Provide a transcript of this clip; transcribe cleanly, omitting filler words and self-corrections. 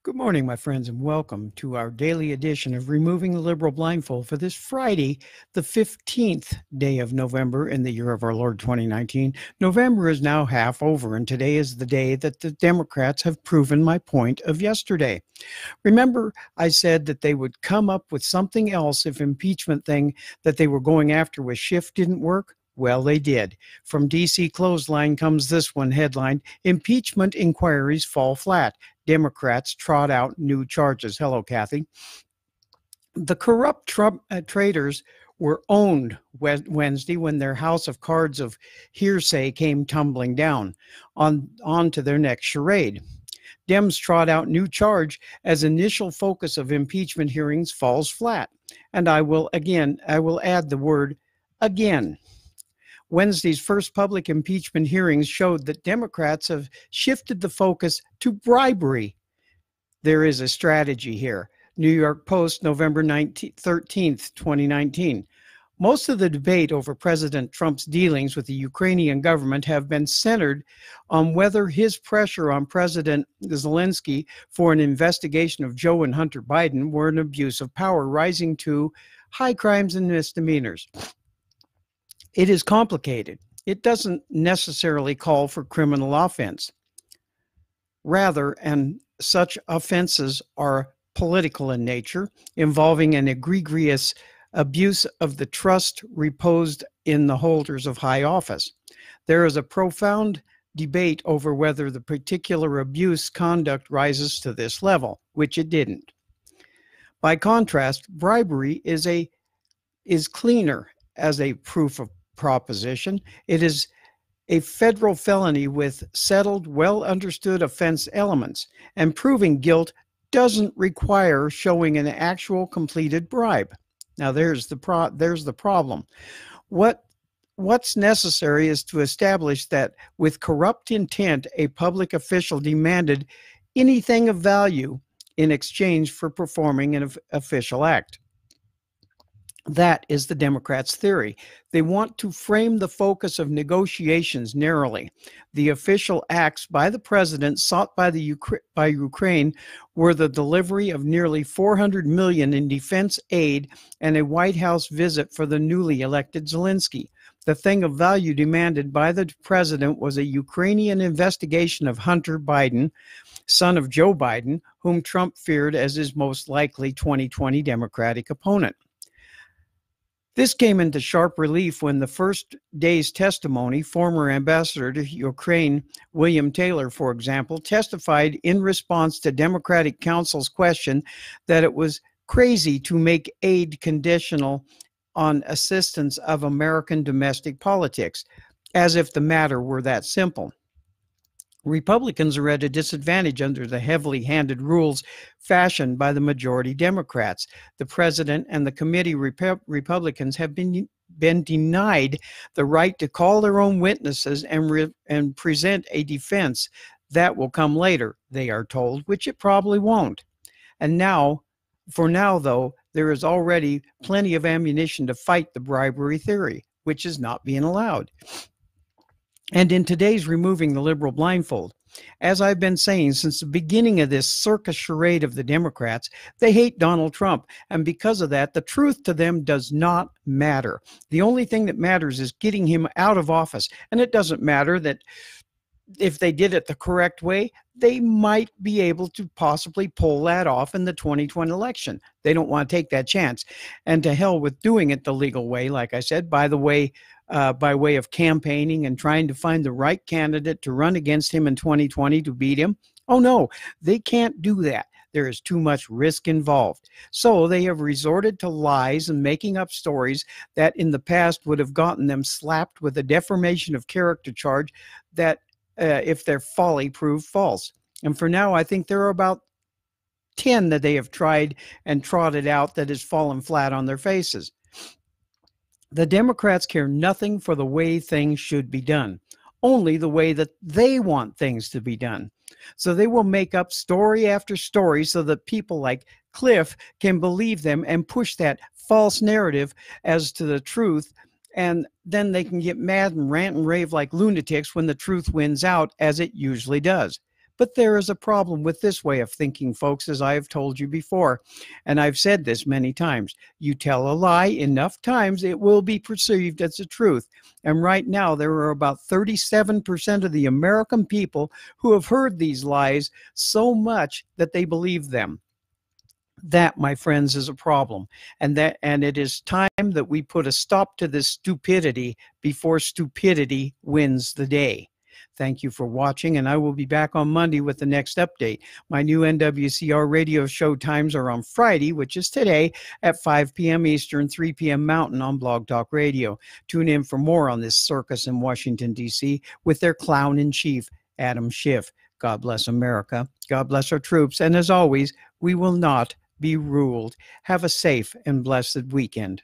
Good morning, my friends, and welcome to our daily edition of Removing the Liberal Blindfold for this Friday, the 15th day of November in the year of our Lord 2019. November is now half over, and today is the day that the Democrats have proven my point of yesterday. Remember, I said that they would come up with something else if impeachment thing that they were going after with Schiff didn't work? Well, they did. From DC Clothesline comes this one headline: Impeachment inquiries fall flat. Democrats trot out new charges. Hello, Kathy. The corrupt Trump traitors were owned Wednesday when their house of cards of hearsay came tumbling down on to their next charade. Dems trot out new charge as initial focus of impeachment hearings falls flat. And I will add the word again. Wednesday's first public impeachment hearings showed that Democrats have shifted the focus to bribery. There is a strategy here. New York Post, November 13th, 2019. Most of the debate over President Trump's dealings with the Ukrainian government have been centered on whether his pressure on President Zelensky for an investigation of Joe and Hunter Biden were an abuse of power, rising to high crimes and misdemeanors. It is complicated. It doesn't necessarily call for criminal offense. Rather, and such offenses are political in nature, involving an egregious abuse of the trust reposed in the holders of high office. There is a profound debate over whether the particular abuse conduct rises to this level, which it didn't. By contrast, bribery is cleaner as a proof of proposition. It is a federal felony with settled, well-understood offense elements, and proving guilt doesn't require showing an actual completed bribe. Now, there's the problem. What's necessary is to establish that with corrupt intent, a public official demanded anything of value in exchange for performing an official act. That is the Democrats' theory. They want to frame the focus of negotiations narrowly. The official acts by the president sought by Ukraine were the delivery of nearly $400 million in defense aid and a White House visit for the newly elected Zelensky. The thing of value demanded by the president was a Ukrainian investigation of Hunter Biden, son of Joe Biden, whom Trump feared as his most likely 2020 Democratic opponent. This came into sharp relief when the first day's testimony, former ambassador to Ukraine, William Taylor, for example, testified in response to Democratic counsel's question that it was crazy to make aid conditional on assistance of American domestic politics, as if the matter were that simple. Republicans are at a disadvantage under the heavily handed rules fashioned by the majority Democrats. The president and the committee Republicans have been denied the right to call their own witnesses and present a defense that will come later, they are told, which it probably won't. And for now, though, there is already plenty of ammunition to fight the bribery theory, which is not being allowed. And in today's Removing the Liberal Blindfold, as I've been saying since the beginning of this circus charade of the Democrats, they hate Donald Trump. And because of that, the truth to them does not matter. The only thing that matters is getting him out of office. And it doesn't matter that if they did it the correct way, they might be able to possibly pull that off in the 2020 election. They don't want to take that chance. And to hell with doing it the legal way, like I said, by way of campaigning and trying to find the right candidate to run against him in 2020 to beat him. Oh, no, they can't do that. There is too much risk involved. So they have resorted to lies and making up stories that in the past would have gotten them slapped with a defamation of character charge that if their folly proved false. And for now, I think there are about 10 that they have tried and trotted out that has fallen flat on their faces. The Democrats care nothing for the way things should be done, only the way that they want things to be done. So they will make up story after story so that people like Cliff can believe them and push that false narrative as to the truth, and then they can get mad and rant and rave like lunatics when the truth wins out, as it usually does. But there is a problem with this way of thinking, folks, as I have told you before. And I've said this many times. You tell a lie enough times, it will be perceived as the truth. And right now, there are about 37% of the American people who have heard these lies so much that they believe them. That, my friends, is a problem. And it is time that we put a stop to this stupidity before stupidity wins the day. Thank you for watching, and I will be back on Monday with the next update. My new NWCR radio show times are on Friday, which is today, at 5 p.m. Eastern, 3 p.m. Mountain on Blog Talk Radio. Tune in for more on this circus in Washington, D.C. with their clown-in-chief, Adam Schiff. God bless America. God bless our troops. And as always, we will not be ruled. Have a safe and blessed weekend.